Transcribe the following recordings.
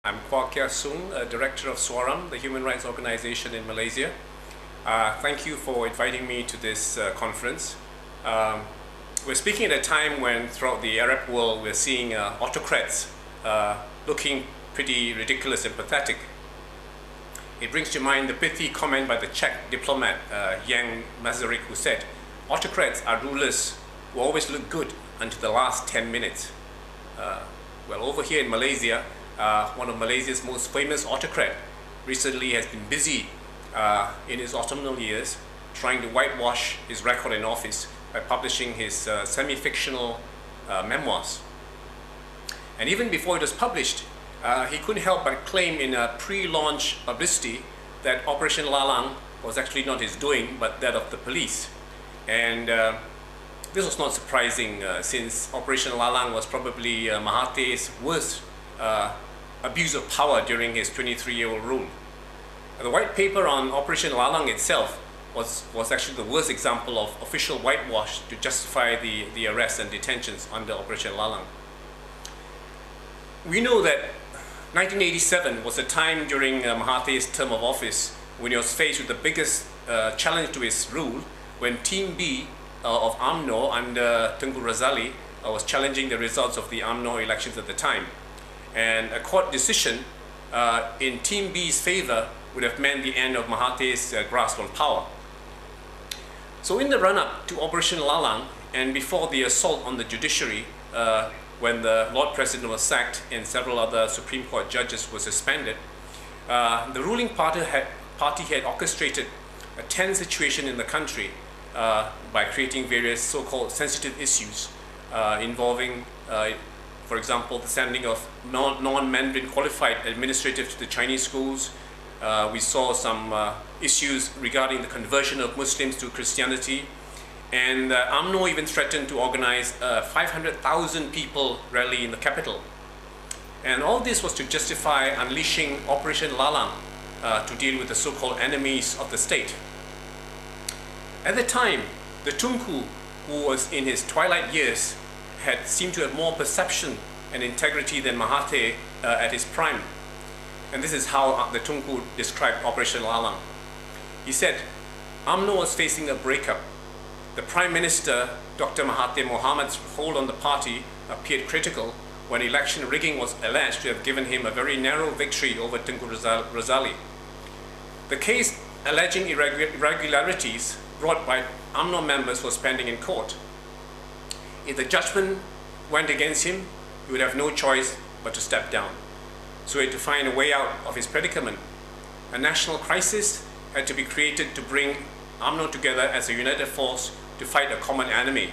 I'm Soong, Director of SWARAM, the human rights organization in Malaysia. Thank you for inviting me to this conference. We're speaking at a time when throughout the Arab world we're seeing autocrats looking pretty ridiculous and pathetic. It brings to mind the pithy comment by the Czech diplomat Jan Masaryk, who said, "Autocrats are rulers who always look good until the last 10 minutes. Well, over here in Malaysia, one of Malaysia's most famous autocrat recently has been busy in his autumnal years trying to whitewash his record in office by publishing his semi-fictional memoirs. And even before it was published, he couldn't help but claim in a pre-launch publicity that Operation Lalang was actually not his doing, but that of the police. And this was not surprising since Operation Lalang was probably Mahathir's worst abuse of power during his 23-year-old rule. The white paper on Operation Lalang itself was actually the worst example of official whitewash to justify the arrests and detentions under Operation Lalang. We know that 1987 was a time during Mahathir's term of office when he was faced with the biggest challenge to his rule, when Team B of UMNO under Tunku Razali was challenging the results of the UMNO elections at the time. And a court decision in Team B's favor would have meant the end of Mahathir's grasp on power. So in the run-up to Operation Lalang and before the assault on the judiciary, when the Lord President was sacked and several other Supreme Court judges were suspended, the ruling party had orchestrated a tense situation in the country by creating various so-called sensitive issues involving, for example, the sending of non-Mandarin qualified administrators to the Chinese schools. We saw some issues regarding the conversion of Muslims to Christianity, and UMNO even threatened to organize a 500,000 people rally in the capital. And all this was to justify unleashing Operation Lalang to deal with the so-called enemies of the state. At the time, the Tunku, who was in his twilight years, had seemed to have more perception and integrity than Mahathir at his prime. And this is how the Tunku described Operation Lalang. He said, UMNO was facing a breakup. The Prime Minister, Dr. Mahathir Mohamad's hold on the party appeared critical when election rigging was alleged to have given him a very narrow victory over Tunku Razali. The case alleging irregularities brought by UMNO members was pending in court. If the judgment went against him, he would have no choice but to step down. So he had to find a way out of his predicament. A national crisis had to be created to bring UMNO together as a united force to fight a common enemy.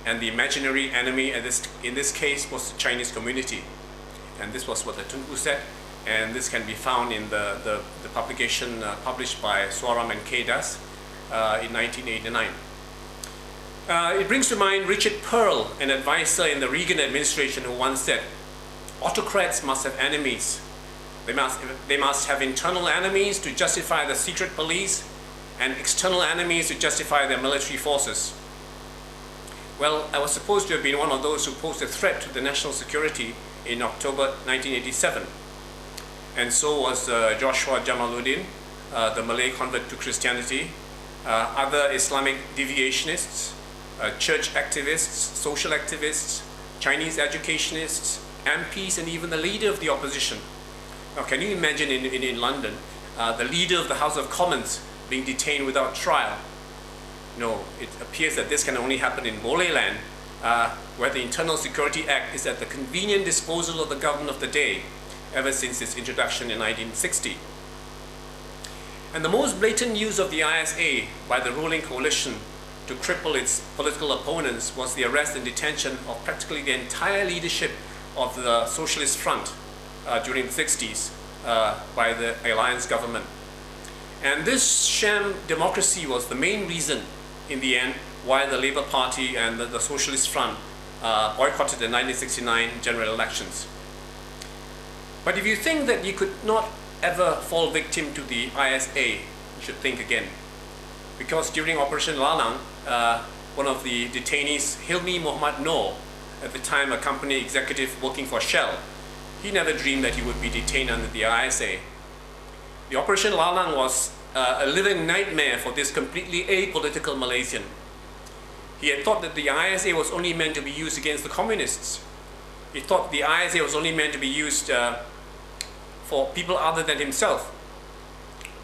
And the imaginary enemy in this case was the Chinese community. And this was what the Tunku said, and this can be found in the publication published by SWARAM and KDAS in 1989. It brings to mind Richard Pearl, an advisor in the Reagan administration, who once said, "Autocrats must have enemies. They must have internal enemies to justify the secret police and external enemies to justify their military forces." Well, I was supposed to have been one of those who posed a threat to the national security in October 1987. And so was Joshua Jamaluddin, the Malay convert to Christianity, other Islamic deviationists, church activists, social activists, Chinese educationists, MPs, and even the leader of the opposition. Now, can you imagine in London, the leader of the House of Commons being detained without trial? No, it appears that this can only happen in Boleh land, where the Internal Security Act is at the convenient disposal of the government of the day, ever since its introduction in 1960. And the most blatant use of the ISA by the ruling coalition to cripple its political opponents was the arrest and detention of practically the entire leadership of the Socialist Front during the 60s by the alliance government. And this sham democracy was the main reason, in the end, why the Labour Party and the Socialist Front boycotted the 1969 general elections. But if you think that you could not ever fall victim to the ISA, you should think again. Because during Operation Lalang, one of the detainees, Hilmi Muhammad Noor, at the time a company executive working for Shell, he never dreamed that he would be detained under the ISA. The Operation Lalang was a living nightmare for this completely apolitical Malaysian. He had thought that the ISA was only meant to be used against the communists. He thought the ISA was only meant to be used for people other than himself.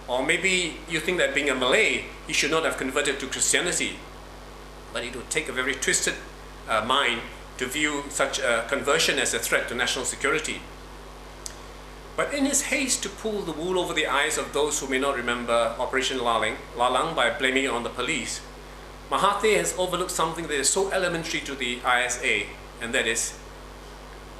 Or maybe you think that being a Malay, he should not have converted to Christianity. But it would take a very twisted mind to view such a conversion as a threat to national security. But in his haste to pull the wool over the eyes of those who may not remember Operation Lalang by blaming it on the police, Mahathir has overlooked something that is so elementary to the ISA, and that is,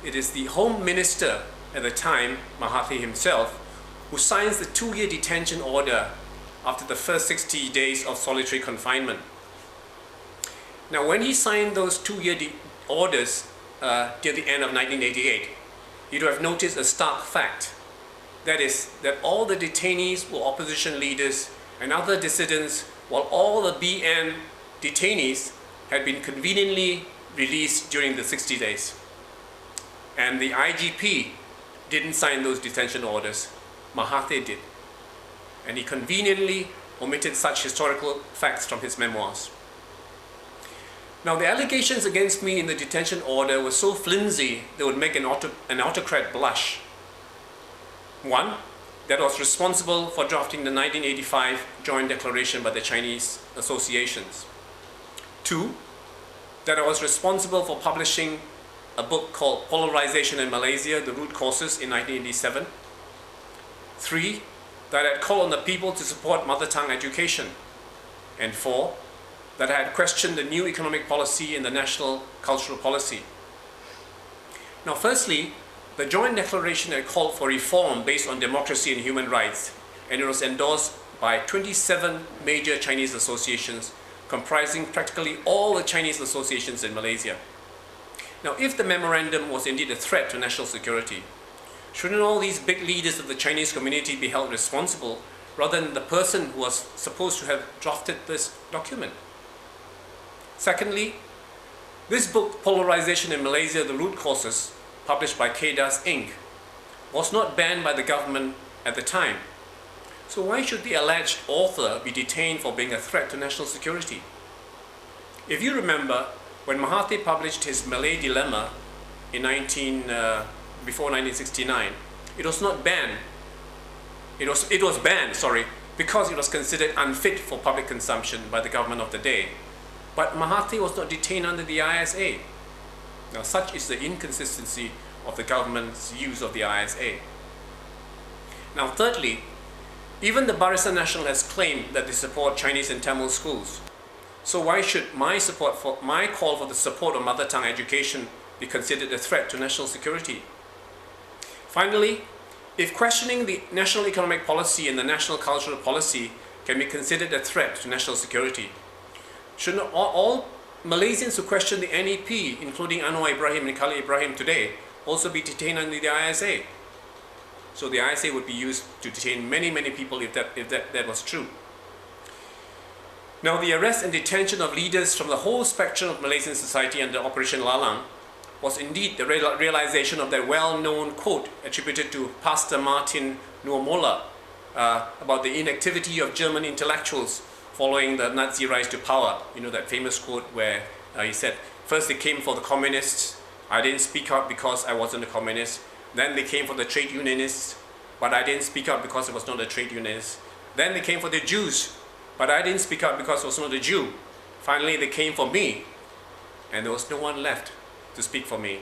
it is the Home Minister at the time, Mahathir himself, who signs the 2-year detention order after the first 60 days of solitary confinement. Now, when he signed those 2-year orders till the end of 1988, you'd have noticed a stark fact. That is, that all the detainees were opposition leaders and other dissidents, while all the BN detainees had been conveniently released during the 60 days. And the IGP didn't sign those detention orders. Mahathir did. And he conveniently omitted such historical facts from his memoirs. Now, the allegations against me in the detention order were so flimsy they would make an autocrat blush. 1, that I was responsible for drafting the 1985 Joint Declaration by the Chinese associations. 2, that I was responsible for publishing a book called Polarization in Malaysia, The Root Causes in 1987. 3, that I had called on the people to support mother tongue education. And 4, that I had questioned the new economic policy and the national cultural policy. Now, firstly, the Joint Declaration had called for reform based on democracy and human rights, and it was endorsed by 27 major Chinese associations, comprising practically all the Chinese associations in Malaysia. Now, if the memorandum was indeed a threat to national security, shouldn't all these big leaders of the Chinese community be held responsible rather than the person who was supposed to have drafted this document? Secondly, this book, Polarization in Malaysia, The Root Causes, published by KDAS Inc., was not banned by the government at the time. So why should the alleged author be detained for being a threat to national security? If you remember, when Mahathir published his Malay Dilemma in before 1969, it was not banned. It was banned, because it was considered unfit for public consumption by the government of the day. But Mahathir was not detained under the ISA. Now, such is the inconsistency of the government's use of the ISA. Now, thirdly, even the Barisan Nasional has claimed that they support Chinese and Tamil schools. So why should my call for the support of mother tongue education be considered a threat to national security? Finally, if questioning the national economic policy and the national cultural policy can be considered a threat to national security, shouldn't all Malaysians who question the NEP, including Anwar Ibrahim and Khalid Ibrahim today, also be detained under the ISA? So the ISA would be used to detain many, many people if that was true. Now, the arrest and detention of leaders from the whole spectrum of Malaysian society under Operation Lalang was indeed the realization of that well-known quote attributed to Pastor Martin Nuomola about the inactivity of German intellectuals following the Nazi rise to power. You know that famous quote where he said, first they came for the communists, I didn't speak out because I wasn't a communist. Then they came for the trade unionists, but I didn't speak out because I was not a trade unionist. Then they came for the Jews, but I didn't speak out because I was not a Jew. Finally, they came for me, and there was no one left to speak for me.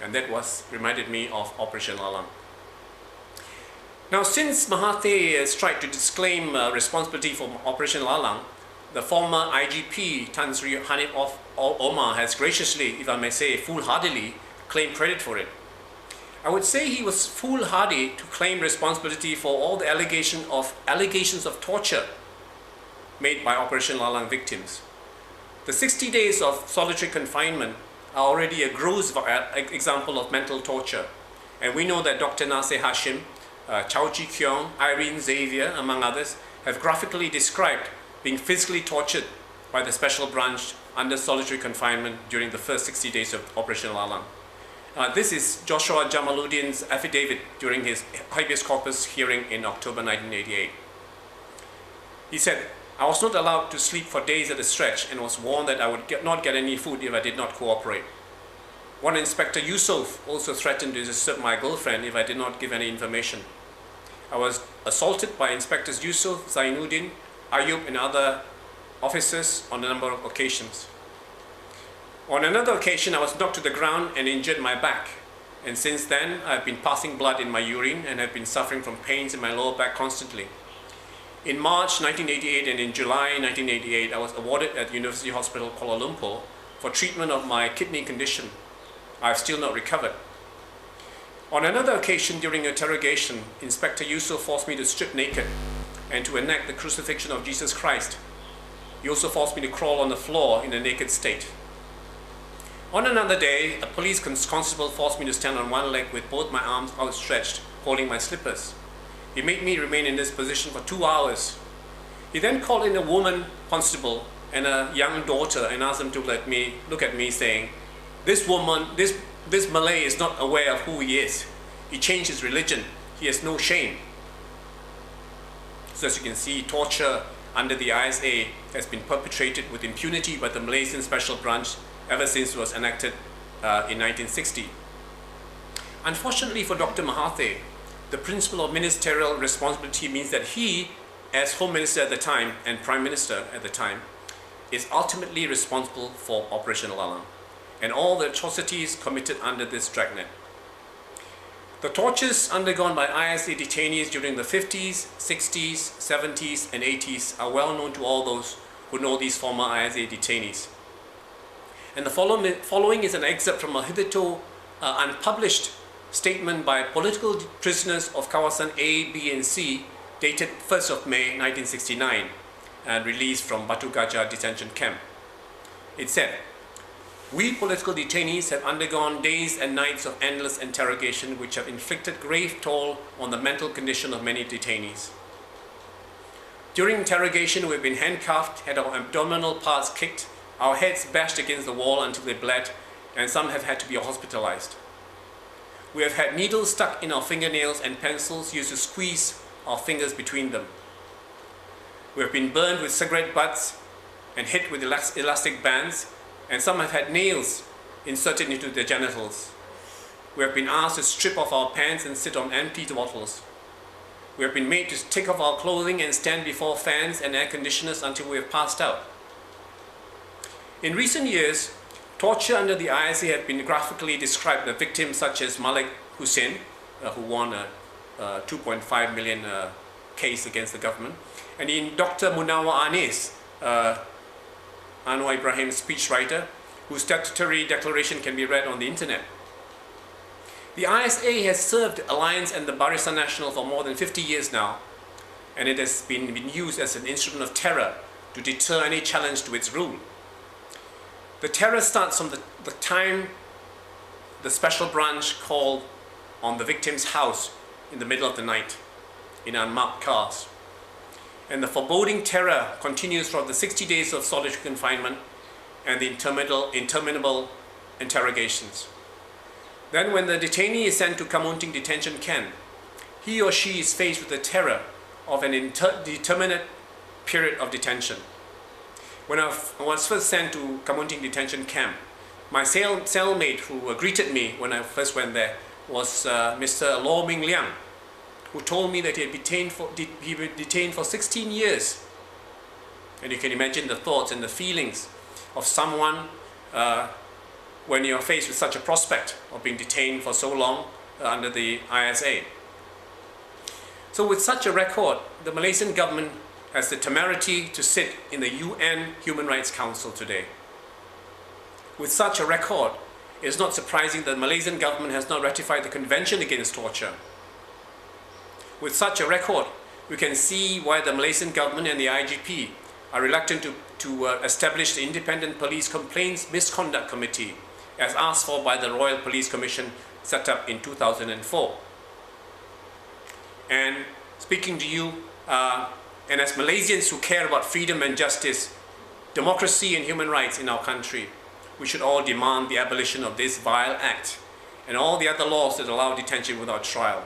And that reminded me of Operation Lalang. Now, since Mahathir has tried to disclaim responsibility for Operation Lalang, the former IGP Tan Sri Hanif Omar has graciously, if I may say, foolhardily claimed credit for it. I would say he was foolhardy to claim responsibility for all the allegations of torture made by Operation Lalang victims. The 60 days of solitary confinement are already a gross example of mental torture. And we know that Dr. Nasir Hashim, Chow Chi Keong, Irene Xavier, among others, have graphically described being physically tortured by the special branch under solitary confinement during the first 60 days of Operation Lalang. This is Joshua Jamaluddin's affidavit during his habeas corpus hearing in October 1988. He said, "I was not allowed to sleep for days at a stretch and was warned that I would not get any food if I did not cooperate. One Inspector Yusuf also threatened to disturb my girlfriend if I did not give any information. I was assaulted by Inspectors Yusuf, Zainuddin, Ayub and other officers on a number of occasions. On another occasion, I was knocked to the ground and injured my back. And since then, I've been passing blood in my urine and have been suffering from pains in my lower back constantly. In March 1988 and in July 1988, I was awarded at University Hospital Kuala Lumpur for treatment of my kidney condition. I have still not recovered. On another occasion during interrogation, Inspector Yusuf forced me to strip naked and to enact the crucifixion of Jesus Christ. He also forced me to crawl on the floor in a naked state. On another day, a police constable forced me to stand on one leg with both my arms outstretched, holding my slippers. He made me remain in this position for 2 hours. He then called in a woman constable and a young daughter and asked them to look at me saying, this Malay is not aware of who he is. He changed his religion. He has no shame." So as you can see, torture under the ISA has been perpetrated with impunity by the Malaysian Special Branch ever since it was enacted in 1960. Unfortunately for Dr. Mahathir, the principle of ministerial responsibility means that he, as Home Minister at the time and Prime Minister at the time, is ultimately responsible for Operation Lalang and all the atrocities committed under this dragnet. The tortures undergone by ISA detainees during the 50s, 60s, 70s and 80s are well known to all those who know these former ISA detainees. And the following is an excerpt from a hitherto unpublished statement by political prisoners of Kawasan A, B and C dated 1st of May 1969 and released from Batu Gajah detention camp. It said, "We political detainees have undergone days and nights of endless interrogation which have inflicted grave toll on the mental condition of many detainees. During interrogation, we have been handcuffed, had our abdominal parts kicked, our heads bashed against the wall until they bled, and some have had to be hospitalized. We have had needles stuck in our fingernails and pencils used to squeeze our fingers between them. We have been burned with cigarette butts and hit with elastic bands, and some have had nails inserted into their genitals. We have been asked to strip off our pants and sit on empty bottles. We have been made to take off our clothing and stand before fans and air conditioners until we have passed out. In recent years, torture under the ISA have been graphically described by victims such as Malik Hussein, who won a 2.5 million case against the government, and in Dr. Munawar Anis, Anwar Ibrahim's speechwriter, whose statutory declaration can be read on the internet. The ISA has served the Alliance and the Barisan Nasional for more than 50 years now, and it has been used as an instrument of terror to deter any challenge to its rule. The terror starts from the time the special branch called on the victim's house in the middle of the night in unmarked cars. And the foreboding terror continues throughout the 60 days of solitary confinement and the interminable interrogations. Then when the detainee is sent to Kamunting detention camp, he or she is faced with the terror of an indeterminate period of detention. When I was first sent to Kamunting detention camp, my cellmate who greeted me when I first went there was Mr. Law Ming Liang, who told me that he had been detained for 16 years. And you can imagine the thoughts and the feelings of someone when you're faced with such a prospect of being detained for so long under the ISA. So with such a record, the Malaysian government has the temerity to sit in the UN Human Rights Council today. With such a record, it is not surprising that the Malaysian government has not ratified the Convention Against Torture. With such a record, we can see why the Malaysian government and the IGP are reluctant to establish the Independent Police Complaints Misconduct Committee, as asked for by the Royal Police Commission set up in 2004. And speaking to you, and as Malaysians who care about freedom and justice, democracy and human rights in our country, we should all demand the abolition of this vile act and all the other laws that allow detention without trial.